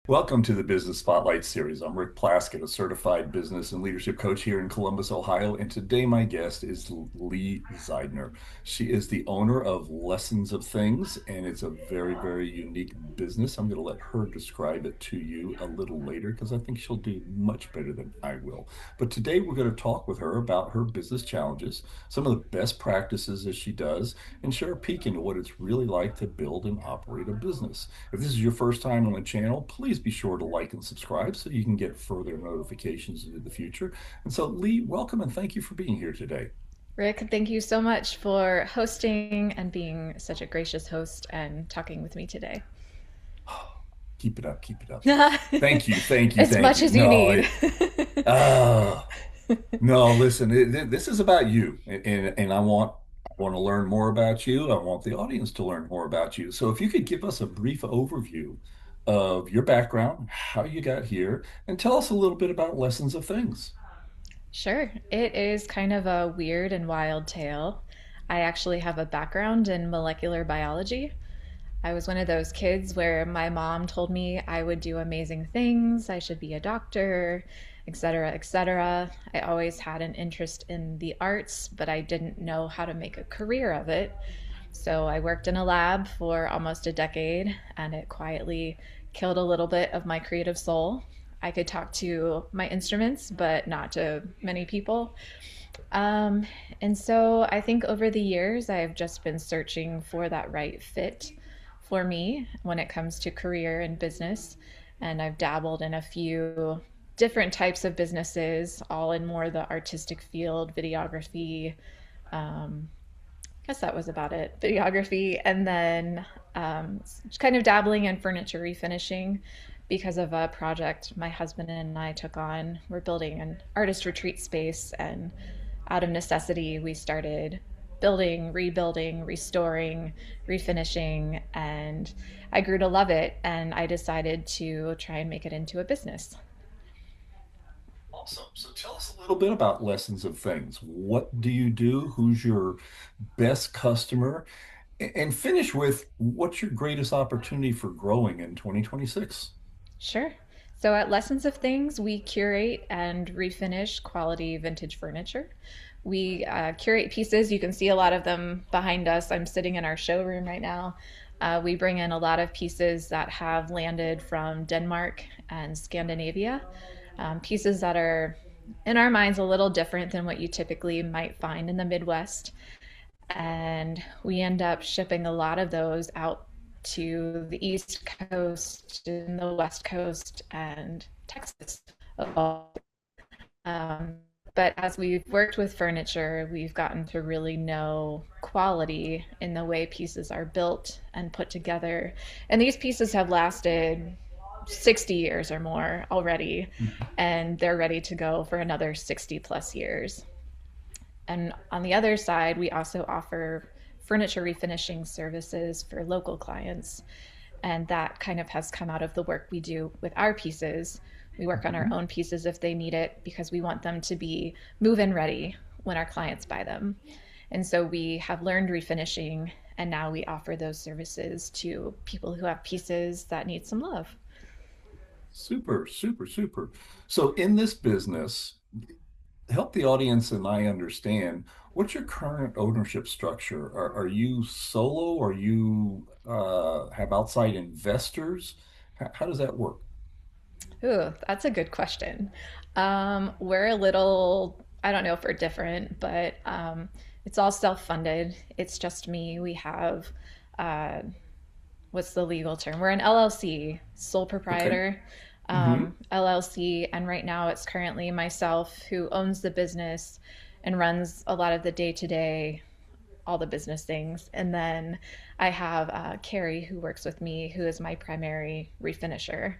Welcome to the Business Spotlight series. I'm Rick Plaskett, a certified business and leadership coach here in Columbus, Ohio. And today my guest is Leigh Zeidner. She is the owner of Lessons of Things, and it's a very, very unique business. I'm going to let her describe it to you a little later because I think she'll do much better than I will. But today we're going to talk with her about her business challenges, some of the best practices that she does, and share a peek into what it's really like to build and operate a business. If this is your first time on the channel, please be sure to like and subscribe so you can get further notifications into the future. And so, Leigh, welcome and thank you for being here today. Rick, thank you so much for hosting and being such a gracious host and talking with me today. Keep it up, keep it up. Thank you, thank you, As thank much you. as you No, need. uh, no, listen, this is about you, and I want to learn more about you. I want the audience to learn more about you. So if you could give us a brief overview of your background, how you got here, and tell us a little bit about Lessons of Things. Sure. It is kind of a weird and wild tale. I actually have a background in molecular biology. I was one of those kids where my mom told me I would do amazing things, I should be a doctor, etc., etc. I always had an interest in the arts, but I didn't know how to make a career of it. So I worked in a lab for almost a decade, and it quietly killed a little bit of my creative soul. I could talk to my instruments, but not to many people. Um, and so I think over the years, I've just been searching for that right fit for me when it comes to career and business. And I've dabbled in a few different types of businesses, all in more the artistic field, videography. I guess that was about it. Videography, and then just kind of dabbling in furniture refinishing because of a project my husband and I took on. We're building an artist retreat space, and out of necessity, we started building, rebuilding, restoring, refinishing, and I grew to love it. And I decided to try and make it into a business. Awesome. So tell us a little bit about Lessons of Things. What do you do? Who's your best customer? And finish with what's your greatest opportunity for growing in 2026? Sure. So at Lessons of Things, we curate and refinish quality vintage furniture. We curate pieces. You can see a lot of them behind us. I'm sitting in our showroom right now. We bring in a lot of pieces that have landed from Denmark and Scandinavia, pieces that are, in our minds, a little different than what you typically might find in the Midwest. And we end up shipping a lot of those out to the East Coast and the West Coast and Texas. Um, but as we've worked with furniture, we've gotten to really know quality in the way pieces are built and put together. And these pieces have lasted 60 years or more already, Mhm. and they're ready to go for another 60 plus years. And on the other side, we also offer furniture refinishing services for local clients. And that kind of has come out of the work we do with our pieces. We work on our Mhm. own pieces if they need it because we want them to be move in ready when our clients buy them. And so we have learned refinishing, and now we offer those services to people who have pieces that need some love. Super, super, super. So in this business, help the audience and I understand what's your current ownership structure? Are you solo? Are you have outside investors? How does that work? Ooh, that's a good question. We're a little, I don't know if we're different, but it's all self-funded. It's just me. We have, uh, what's the legal term? We're an LLC, sole Okay. proprietor, Hmm. LLC. And right now it's currently myself who owns the business and runs a lot of the day-to-day, all the business things. And then I have Carrie who works with me, who is my primary refinisher.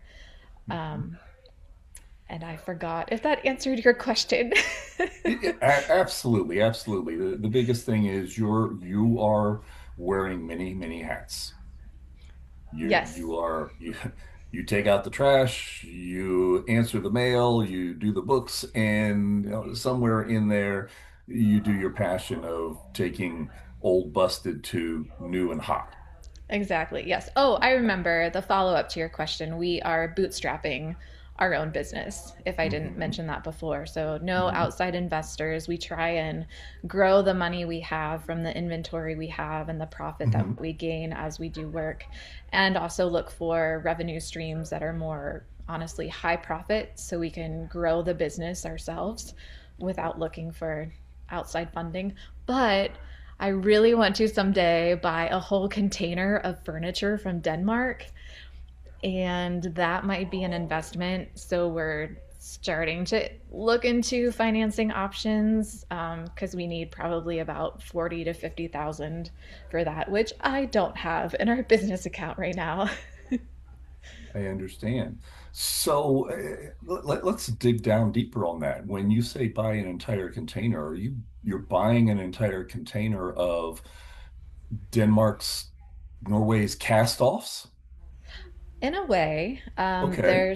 Um, and I forgot if that answered your question. Absolutely, absolutely. The biggest thing is you are wearing many, many hats. Yes. You take out the trash, you answer the mail, you do the books, and somewhere in there you do your passion of taking old busted to new and hot. Exactly. Yes. Oh, I remember the follow up to your question. We are bootstrapping our own business, if I didn't Hmm. mention that before. So, no Hmm. outside investors. We try and grow the money we have from the inventory we have and the profit that Hmm. we gain as we do work, and also look for revenue streams that are more honestly high profit so we can grow the business ourselves without looking for outside funding. But I really want to someday buy a whole container of furniture from Denmark, and that might be an investment. So we're starting to look into financing options because we need probably about 40 to 50,000 for that, which I don't have in our business account right now. I understand. So let's dig down deeper on that. When you say buy an entire container, you're buying an entire container of Denmark's, Norway's cast-offs? In a way, Okay.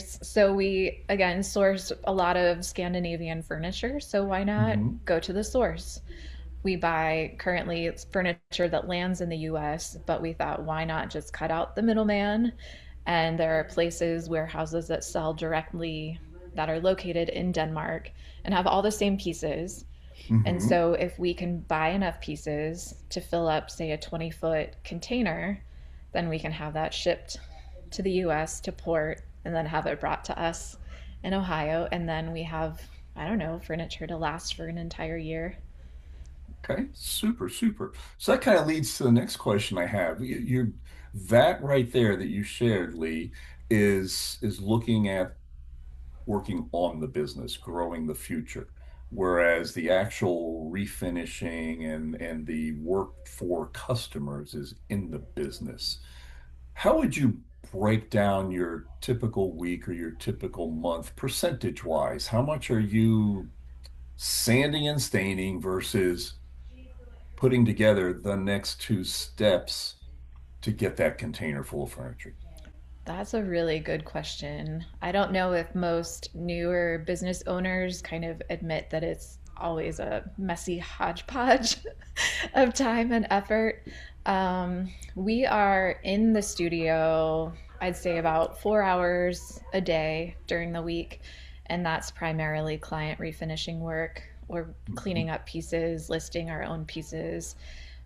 we again source a lot of Scandinavian furniture, so why not Hmm. go to the source? We buy currently it's furniture that lands in the US, but we thought why not just cut out the middleman? And there are places, warehouses that sell directly that are located in Denmark and have all the same pieces. And Hmm. so if we can buy enough pieces to fill up, say, a 20-foot container, then we can have that shipped to the US to port and then have it brought to us in Ohio. And then we have, I don't know, furniture to last for an entire year. Okay. Super, super. So that kind of leads to the next question I have. That right there that you shared, Lee, is looking at working on the business, growing the future. Whereas the actual refinishing and the work for customers is in the business. How would you break down your typical week or your typical month percentage wise? How much are you sanding and staining versus putting together the next two steps to get that container full of furniture? That's a really good question. I don't know if most newer business owners kind of admit that it's always a messy hodgepodge of time and effort. We are in the studio, I'd say about 4 hours a day during the week, and that's primarily client refinishing work or cleaning Mhm. up pieces, listing our own pieces.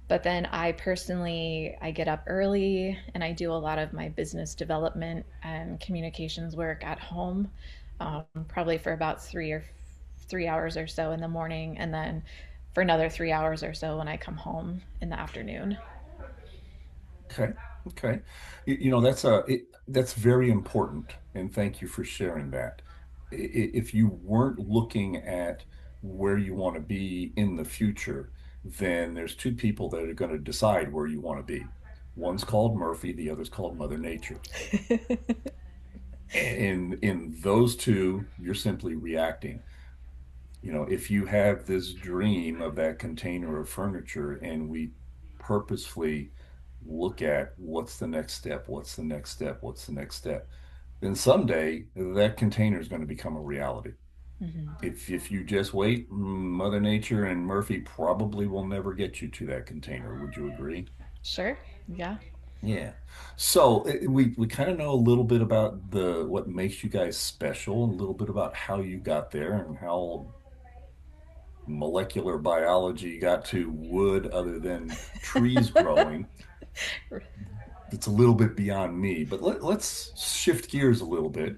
But then I get up early and I do a lot of my business development and communications work at home, probably for about 3 hours or so in the morning, and then for another 3 hours or so when I come home in the afternoon. Okay. Okay. That's very important, and thank you for sharing that. If you weren't looking at where you want to be in the future, then there's two people that are going to decide where you want to be. One's called Murphy, the other's called Mother Nature. And in those two, you're simply reacting. If you have this dream of that container of furniture and we purposefully look at what's the next step, what's the next step, what's the next step, then someday that container is going to become a reality. Mhm. If you just wait, Mother Nature and Murphy probably will never get you to that container. Would you agree? Sure. Yeah. Yeah. So we kind of know a little bit about the what makes you guys special, and a little bit about how you got there and how molecular biology got to wood other than trees growing. It's a little bit beyond me, but let's shift gears a little bit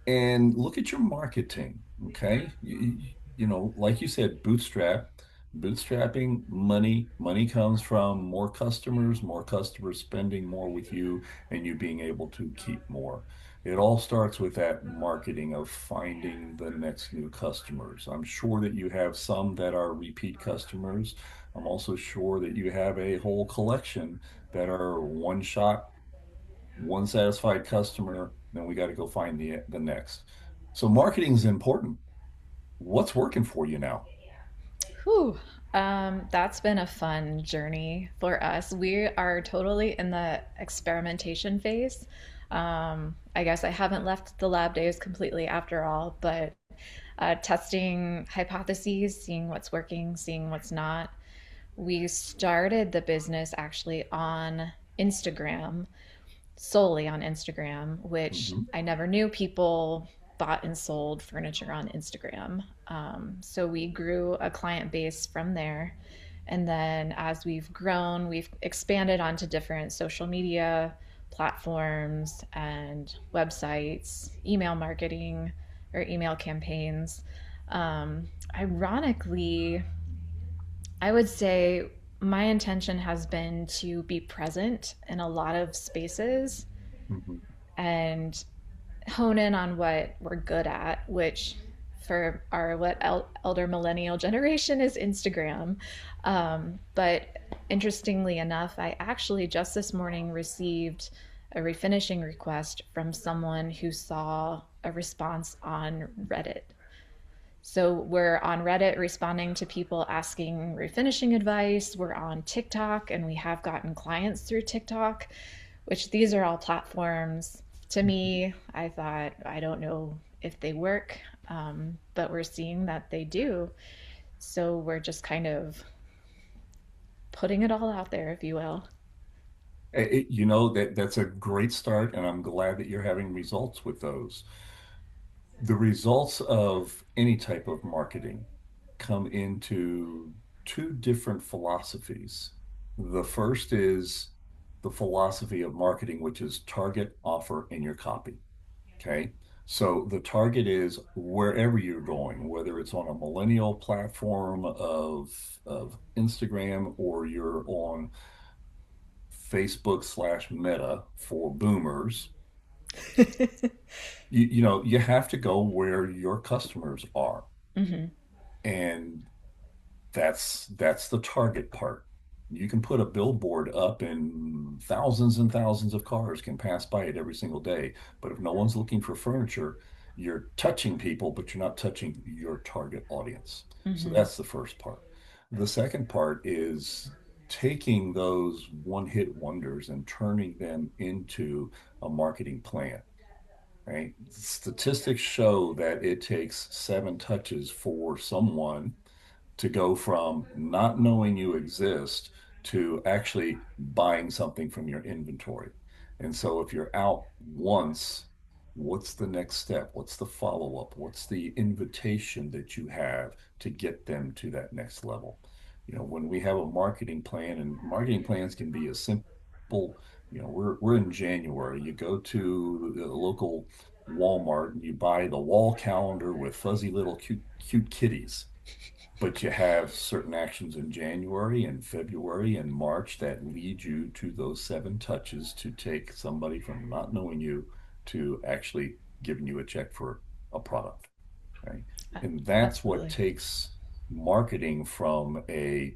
and look at your marketing. Okay. Like you said, bootstrapping money comes from more customers spending more with you, and you being able to keep more. It all starts with that marketing of finding the next new customers. I'm sure that you have some that are repeat customers. I'm also sure that you have a whole collection that are one shot, one satisfied customer, then we got to go find the next. So marketing is important. What's working for you now? Whew. That's been a fun journey for us. We are totally in the experimentation phase. I guess I haven't left the lab days completely after all, but testing hypotheses, seeing what's working, seeing what's not. We started the business actually on Instagram, solely on Instagram, which Hmm. I never knew people bought and sold furniture on Instagram. So we grew a client base from there. And then as we've grown, we've expanded onto different social media platforms and websites, email marketing or email campaigns. Ironically, I would say my intention has been to be present in a lot of spaces Hmm. and hone in on what we're good at, which for our elder millennial generation is Instagram. But interestingly enough, I actually just this morning received a refinishing request from someone who saw a response on Reddit. So we're on Reddit responding to people asking refinishing advice. We're on TikTok and we have gotten clients through TikTok, which these are all platforms. To me, I thought, I don't know if they work, but we're seeing that they do. So we're just kind of putting it all out there, if you will. That's a great start, and I'm glad that you're having results with those. The results of any type of marketing come into two different philosophies. The first is the philosophy of marketing, which is target, offer, and your copy. Okay. So the target is wherever you're going, whether it's on a millennial platform of Instagram or you're on Facebook/Meta for boomers. You have to go where your customers are. Mm-hmm. And that's the target part. You can put a billboard up and thousands of cars can pass by it every single day. But if no one's looking for furniture, you're touching people, but you're not touching your target audience. So Mm-hmm. that's the first part. The second part is taking those one-hit wonders and turning them into a marketing plan. Right? Statistics show that it takes 7 touches for someone to go from not knowing you exist to actually buying something from your inventory. And so if you're out once, what's the next step? What's the follow-up? What's the invitation that you have to get them to that next level? When we have a marketing plan, and marketing plans can be as simple, we're in January. You go to the local Walmart and you buy the wall calendar with fuzzy little cute kitties, but you have certain actions in January and February and March that lead you to those 7 touches to take somebody from not knowing you to actually giving you a check for a product, right? And that's what Absolutely. takes marketing from a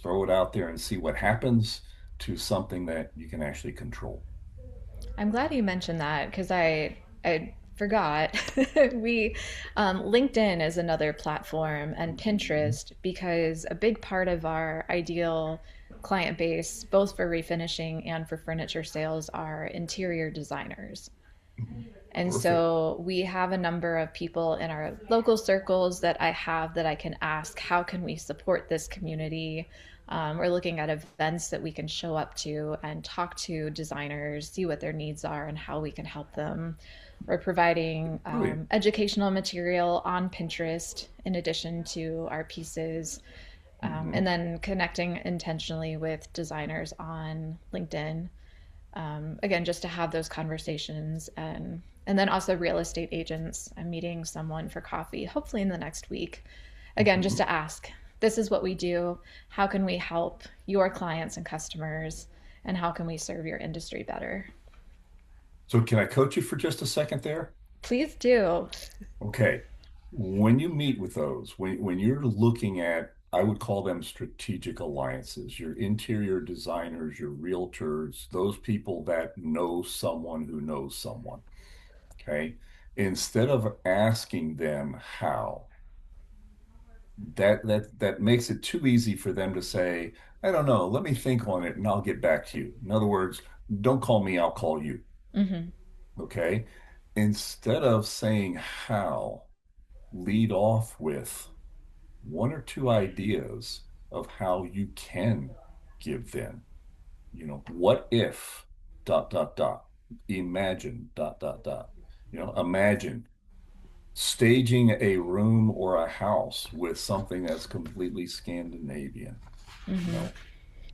throw it out there and see what happens to something that you can actually control. I'm glad you mentioned that because I forgot. we LinkedIn is another platform and Mhm. Pinterest because a big part of our ideal client base, both for refinishing and for furniture sales, are interior designers. And Perfect. so we have a number of people in our local circles that I have that I can ask, how can we support this community? We're looking at events that we can show up to and talk to designers, see what their needs are and how we can help them. We're providing Brilliant. educational material on Pinterest in addition to our pieces, and Hmm. then connecting intentionally with designers on LinkedIn, again, just to have those conversations. And then also real estate agents. I'm meeting someone for coffee, hopefully in the next week. Again, just Hmm. to ask, this is what we do. How can we help your clients and customers? And how can we serve your industry better? So can I coach you for just a second there? Please do. Okay. When you meet with those, when you're looking at, I would call them strategic alliances, your interior designers, your realtors, those people that know someone who knows someone. Okay. Instead of asking them how, that makes it too easy for them to say, I don't know, let me think on it and I'll get back to you. In other words, don't call me, I'll call you. Mm-hmm. Okay. Instead of saying how, lead off with one or two ideas of how you can give them. What if dot dot dot, imagine dot dot dot, imagine staging a room or a house with something that's completely Scandinavian. you know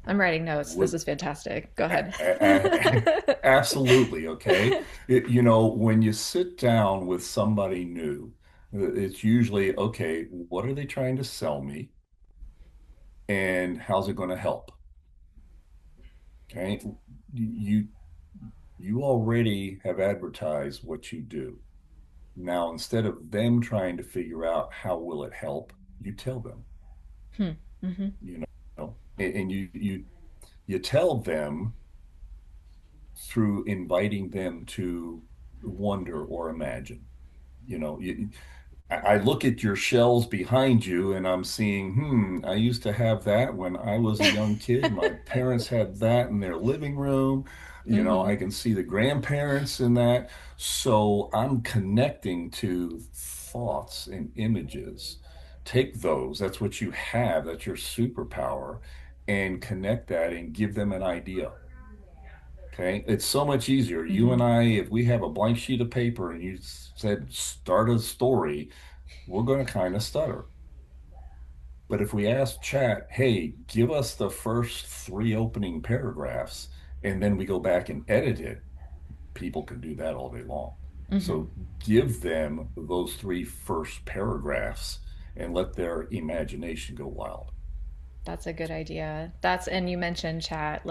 I'm writing notes. This would is fantastic. Go a- ahead. absolutely, okay. When you sit down with somebody new, it's usually, okay, what are they trying to sell me and how's it going to help? Okay. You already have advertised what you do. Now, instead of them trying to figure out how will it help, you tell them, Hmm. Hmm. and you tell them through inviting them to wonder or imagine. I look at your shelves behind you and I'm seeing, I used to have that when I was a young kid. My parents had that in their living room. Hmm. I can see the grandparents in that. So I'm connecting to thoughts and images. Take those, that's what you have, that's your superpower, and connect that and give them an idea. Okay. It's so much easier. You Hmm. and I, if we have a blank sheet of paper and you said, start a story, we're going to kind of stutter. But if we ask chat, hey, give us the first three opening paragraphs, and then we go back and edit it, people can do that all day long. Hmm. So give them those three first paragraphs and let their imagination go wild. That's a good idea. And you mentioned chat.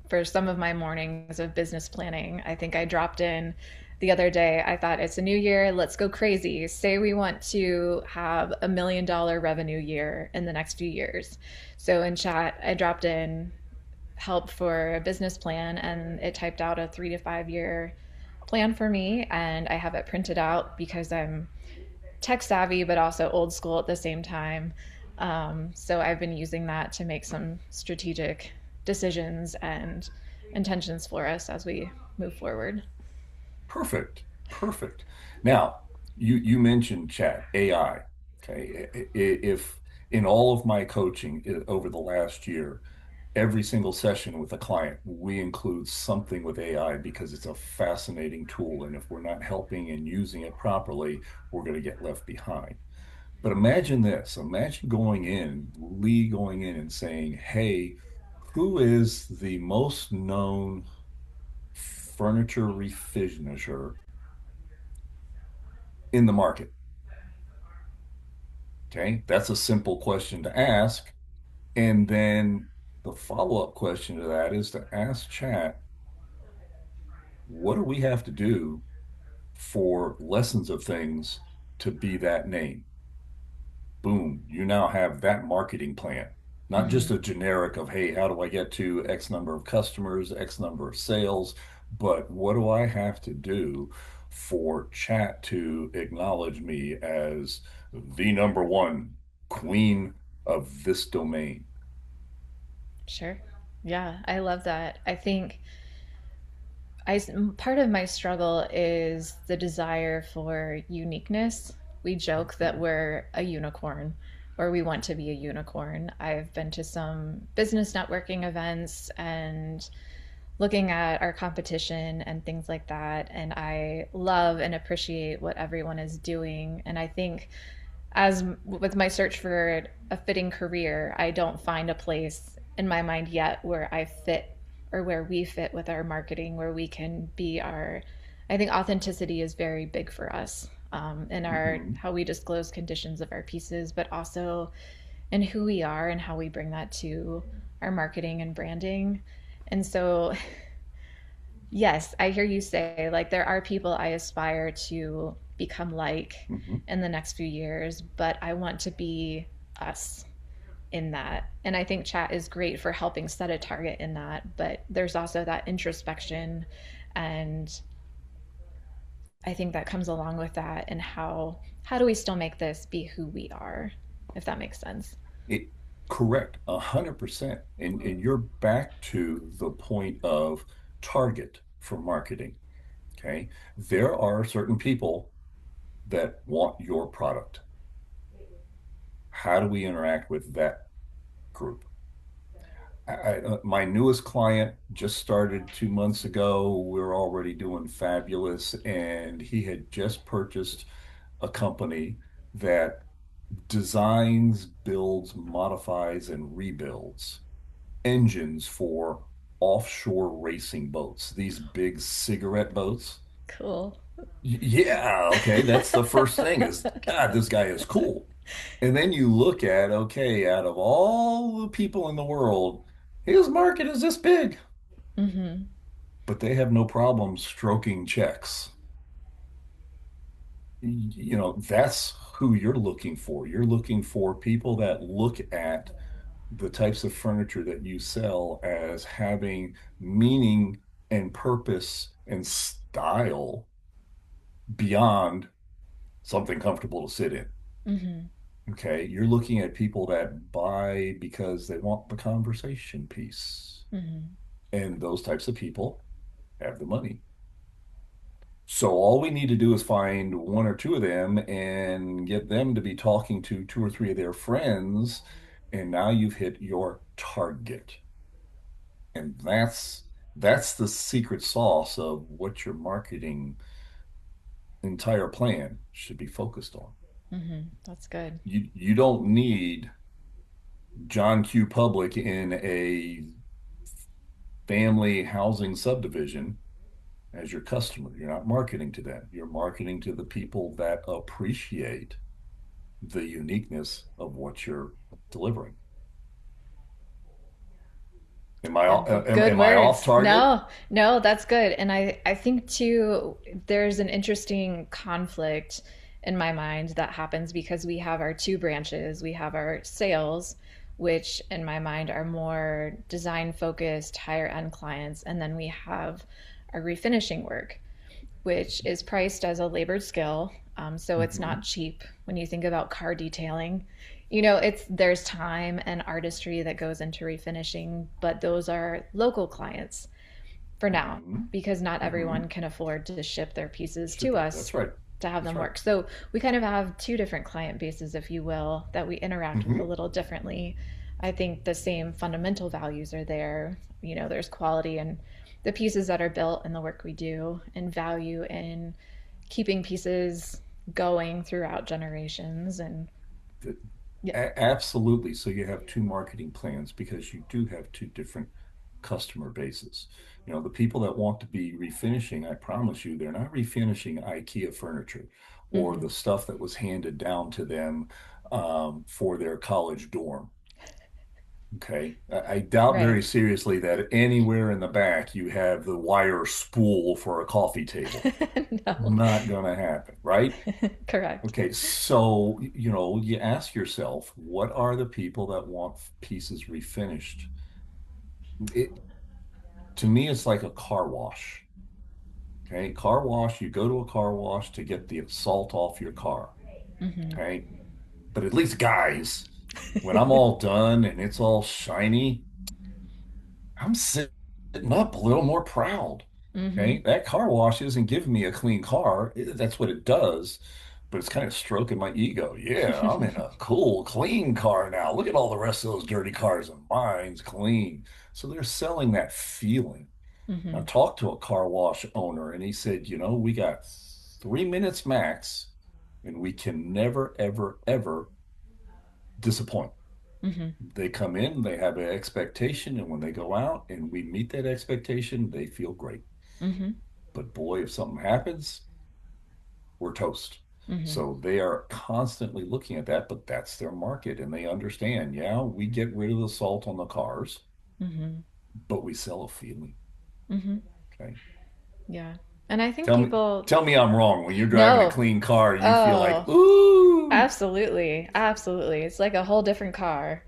For some of my mornings of business planning, I think I dropped in the other day. I thought it's a new year. Let's go crazy. Say we want to have $1 million revenue year in the next few years. So in chat, I dropped in help for a business plan and it typed out a 3 to 5 year plan for me. And I have it printed out because I'm tech savvy, but also old school at the same time. So I've been using that to make some strategic decisions and intentions for us as we move forward. Perfect. Perfect. Now, you mentioned chat, AI. Okay. If in all of my coaching over the last year, every single session with a client, we include something with AI because it's a fascinating tool. And if we're not helping and using it properly, we're going to get left behind. But imagine this, imagine Leigh going in and saying, hey, who is the most known furniture refinisher in the market? Okay, that's a simple question to ask. And then the follow-up question to that is to ask chat, what do we have to do for lessons of things to be that name? Boom, you now have that marketing plan, not Mm-hmm. just a generic of, hey, how do I get to X number of customers, X number of sales, but what do I have to do for chat to acknowledge me as the number one queen of this domain? Sure. Yeah, I love that. I think I part of my struggle is the desire for uniqueness. We joke that Mhm. we're a unicorn or we want to be a unicorn. I've been to some business networking events and looking at our competition and things like that. And I love and appreciate what everyone is doing. And I think, as with my search for a fitting career, I don't find a place in my mind yet where I fit or where we fit with our marketing, where we can be our. I think authenticity is very big for us in our Mhm. how we disclose conditions of our pieces, but also in who we are and how we bring that to our marketing and branding. And so yes, I hear you say, like, there are people I aspire to become like Mhm. in the next few years, but I want to be us in that. And I think chat is great for helping set a target in that, but there's also that introspection. And I think that comes along with that. And how do we still make this be who we are, if that makes sense? It correct, 100%. And you're back to the point of target for marketing. Okay. There are certain people that want your product. How do we interact with that group? My newest client just started 2 months ago. We're already doing fabulous, and he had just purchased a company that designs, builds, modifies, and rebuilds engines for offshore racing boats, these big cigarette boats. Cool. Yeah, okay, that's the first thing is, God, this guy is cool. And then you look at, okay, out of all the people in the world, his market is this big, Hmm. but they have no problem stroking checks. That's who you're looking for. You're looking for people that look at the types of furniture that you sell as having meaning and purpose and style beyond something comfortable to sit in. Hmm. Okay. You're looking at people that buy because they want the conversation piece. Hmm. And those types of people have the money. So all we need to do is find one or two of them and get them to be talking to two or three of their friends. And now you've hit your target. And that's the secret sauce of what your marketing entire plan should be focused on. Hmm. That's good. You don't need John Q. Public in a family housing subdivision as your customer. You're not marketing to them. You're marketing to the people that appreciate the uniqueness of what you're delivering. Good Am I off words. target? No, no, that's good. And I think too, there's an interesting conflict in my mind that happens because we have our two branches. We have our sales, which in my mind are more design focused, higher end clients. And then we have our refinishing work, which is priced as a labored skill. So it's not Mhm. cheap when you think about car detailing. You know, it's there's time and artistry that goes into refinishing, but those are local clients for now Mhm. because not everyone Mhm. can afford to ship their pieces Ship to it. us That's right. to have That's them right. work. So we kind of have two different client bases, if you will, that we interact with a Mhm. little differently. I think the same fundamental values are there. You know, there's quality in the pieces that are built and the work we do, and value in keeping pieces going throughout generations. And Th- yeah. Absolutely. So you have two marketing plans because you do have two different customer bases. The people that want to be refinishing, I promise you, they're not refinishing IKEA furniture or Mm-hmm. the stuff that was handed down to them for their college dorm. Okay. I doubt very Right. seriously that anywhere in the back you have the wire spool for a coffee table. No. Not going to happen, right? Correct. Okay, so you ask yourself, what are the people that want pieces refinished? It To me, it's like a car wash. Okay, car wash, you go to a car wash to get the salt off your car. Mm-hmm. Okay, but at least guys, when I'm all done and it's all shiny, I'm sitting up a little more proud. Mm-hmm. Okay. That car wash isn't giving me a clean car. That's what it does, but it's kind of stroking my ego. Yeah, I'm in a cool, clean car now. Look at all the rest of those dirty cars, and mine's clean. So they're selling that feeling. I Mm-hmm. talked to a car wash owner and he said, we got 3 minutes max, and we can never, ever, ever disappoint. Mm-hmm. They come in, they have an expectation, and when they go out and we meet that expectation, they feel great. Mm-hmm. But boy, if something happens, we're toast. Mm-hmm. So they are constantly looking at that, but that's their market. And they understand, yeah, we get rid of the salt on the cars, Mm-hmm. but we sell a feeling. Mm-hmm. Okay. Yeah. And I think Tell me, people, tell me I'm wrong. When you're driving a no. clean car, you feel like, Oh, ooh, absolutely. Absolutely. It's like a whole different car.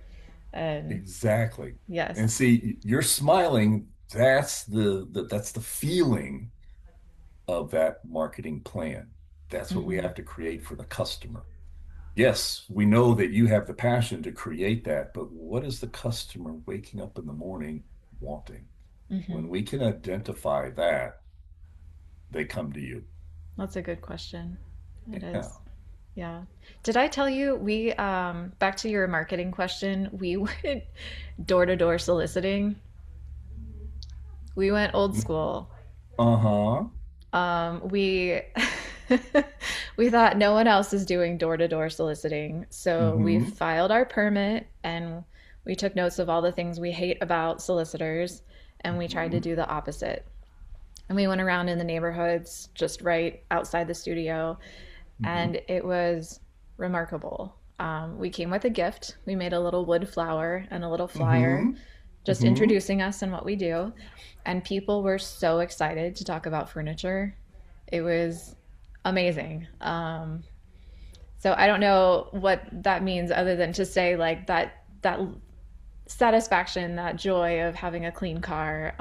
And exactly. And yes. see, you're smiling. That's the feeling of that marketing plan. That's what we Mm-hmm. have to create for the customer. Yes, we know that you have the passion to create that, but what is the customer waking up in the morning wanting? Mm-hmm. When we can identify that, they come to you. That's a good question. It Yeah. is. Yeah. Did I tell you we back to your marketing question, we went door to door soliciting. We went old school. Uh-huh. We we thought no one else is doing door to door soliciting, so we Mm-hmm. filed our permit and we took notes of all the things we hate about solicitors, and we tried to Mm-hmm. do the opposite. And we went around in the neighborhoods just right outside the studio, Mm-hmm. and it was remarkable. We came with a gift. We made a little wood flower and a little flyer Mm-hmm. just Mm-hmm. introducing us and what we do. And people were so excited to talk about furniture. It was amazing. So I don't know what that means other than to say like that satisfaction, that joy of having a clean car.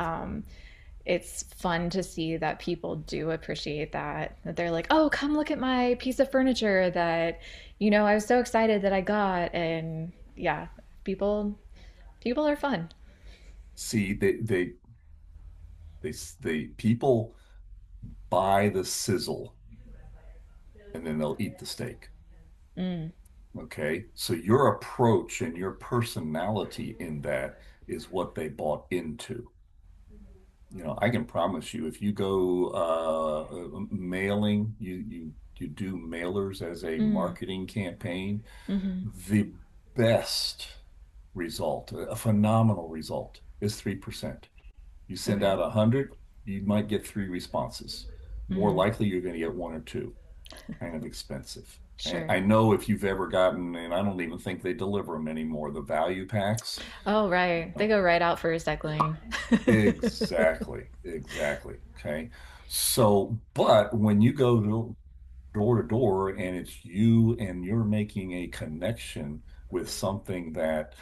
It's fun to see that people do appreciate that. That they're like, "Oh, come look at my piece of furniture that, I was so excited that I got." And yeah, people people are fun. See, they people buy the sizzle and then they'll eat the steak. Mm, Okay. So your approach and your personality in that is what they bought into. I can promise you, if you go mailing, you do mailers as a mm, marketing campaign, mm-hmm. the best result, a phenomenal result, is 3%. You send Okay. out 100, you might get three responses. More Mm-hmm. likely, you're going to get one or two. Kind of expensive. Sure. I know if you've ever gotten, and I don't even think they deliver them anymore, the value packs. Oh, right. They go right out for recycling. Exactly, exactly. Okay. So, but when you go to door and it's you and you're making a connection with something that,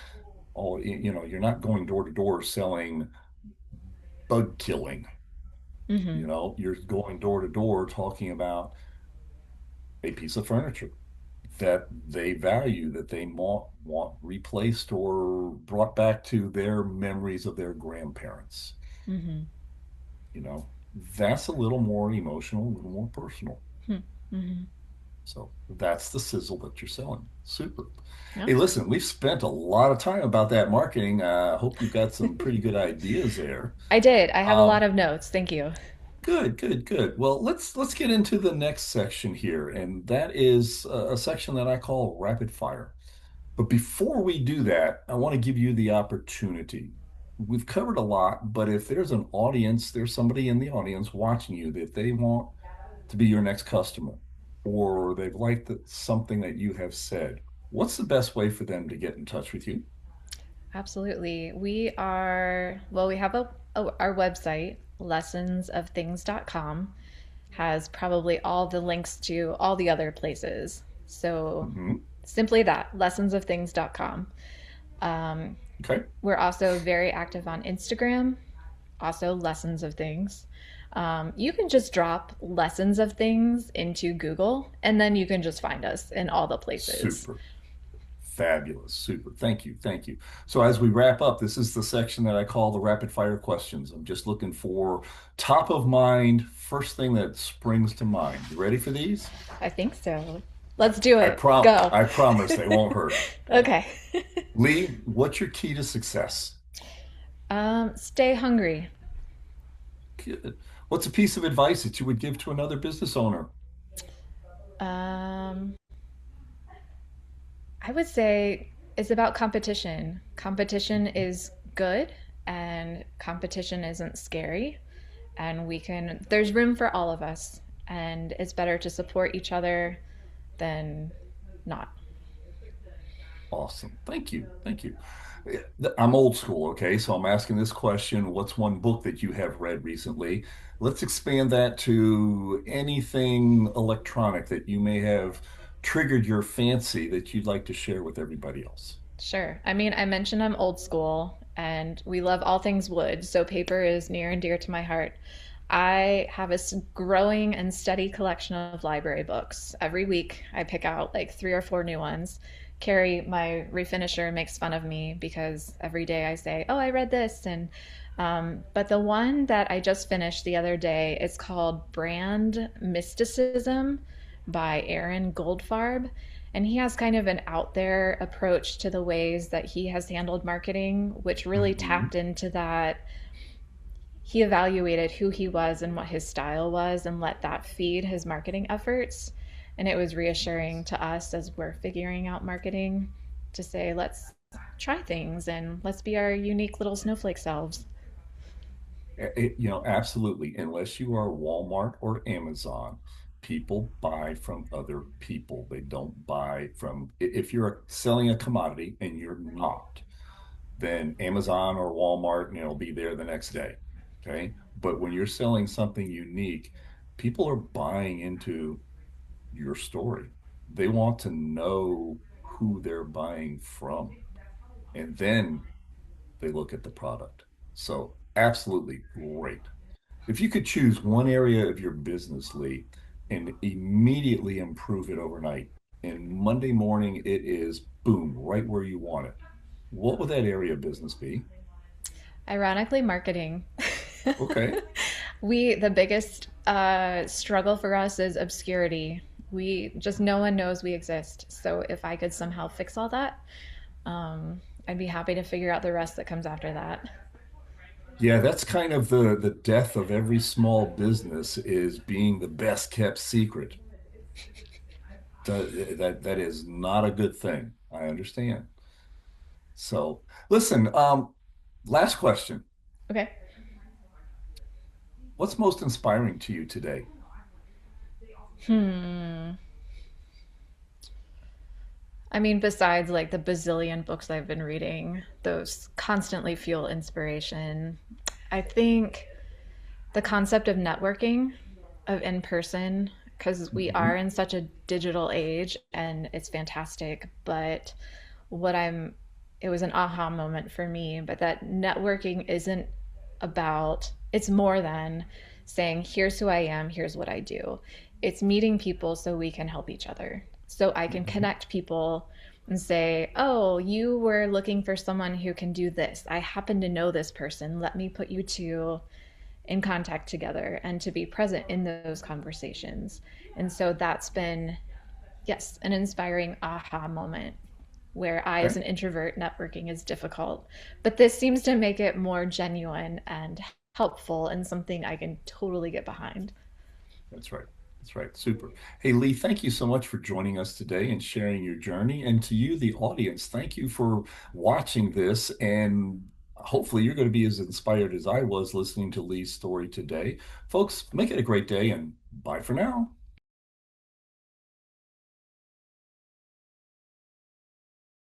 oh, you're not going door to door selling bug killing. Mm-hmm. You're going door to door talking about a piece of furniture that they value, that they want replaced or brought back to their memories of their grandparents. Mm-hmm. You know, that's a little more emotional, a little more personal. Mm-hmm. So that's the sizzle that you're selling. Super. Yep. Hey, listen, we've spent a lot of time about that marketing. I hope you've got some pretty good ideas there. I did. I have a lot Um, of notes. Thank you. Good, good, good. Well, let's get into the next section here, and that is a section that I call rapid fire. But before we do that, I want to give you the opportunity. We've covered a lot, but if there's an audience, there's somebody in the audience watching you that they want to be your next customer, or they've liked something that you have said, what's the best way for them to get in touch with you? Absolutely. Well, we have our website, lessonsofthings.com, has probably all the links to all the other places. So Hmm. simply that, lessonsofthings.com. Um, Okay, we're also very active on Instagram, also Lessons of Things. You can just drop Lessons of Things into Google, and then you can just find us in all the places. super. Fabulous. Super. Thank you. Thank you. So as we wrap up, this is the section that I call the rapid fire questions. I'm just looking for top of mind, first thing that springs to mind. You ready for these? I think so. Let's do it. Go. I promise they won't hurt. Okay. Leigh, what's your key to success? Stay hungry. Good. What's a piece of advice that you would give to another business owner? Um, I would say it's about competition. Competition is good, and competition isn't scary. And there's room for all of us. And it's better to support each other than not. Awesome. Thank you. Thank you. I'm old school, okay? So I'm asking this question, what's one book that you have read recently? Let's expand that to anything electronic that you may have triggered your fancy that you'd like to share with everybody else. Sure. I mean, I mentioned I'm old school and we love all things wood, so paper is near and dear to my heart. I have a growing and steady collection of library books. Every week I pick out like three or four new ones. Carrie, my refinisher, makes fun of me because every day I say, "Oh, I read this," and but the one that I just finished the other day is called Brand Mysticism by Aaron Goldfarb. And he has kind of an out there approach to the ways that he has handled marketing, which really Hmm. tapped into that. He evaluated who he was and what his style was and let that feed his marketing efforts. And it was reassuring to us as we're figuring out marketing to say, let's try things and let's be our unique little snowflake selves. Absolutely. Unless you are Walmart or Amazon, people buy from other people. They don't buy from, if you're selling a commodity and you're not, then Amazon or Walmart, will be there the next day. Okay. But when you're selling something unique, people are buying into your story. They want to know who they're buying from. And then they look at the product. So, absolutely great. If you could choose one area of your business, Leigh, and immediately improve it overnight, and Monday morning it is boom, right where you want it, what would that area of business be? Ironically, marketing. Okay. The biggest struggle for us is obscurity. We just, no one knows we exist. So if I could somehow fix all that, I'd be happy to figure out the rest that comes after that. Yeah, that's kind of the death of every small business is being the best kept secret. That is not a good thing. I understand. So, listen, last question. Okay. What's most inspiring to you today? Hmm. I mean, besides like the bazillion books I've been reading, those constantly fuel inspiration. I think the concept of networking, of in person, because we are Mhm. in such a digital age and it's fantastic. But what I'm, it was an aha moment for me, but that networking isn't about, it's more than saying, here's who I am, here's what I do. It's meeting people so we can help each other. So I can Mhm. connect people and say, oh, you were looking for someone who can do this. I happen to know this person. Let me put you two in contact together and to be present in those conversations. And so that's been, yes, an inspiring aha moment where I, as Okay. an introvert, networking is difficult. But this seems to make it more genuine and helpful and something I can totally get behind. That's right. That's right. Super. Hey, Leigh, thank you so much for joining us today and sharing your journey. And to you, the audience, thank you for watching this. And hopefully, you're going to be as inspired as I was listening to Leigh's story today. Folks, make it a great day and bye for now.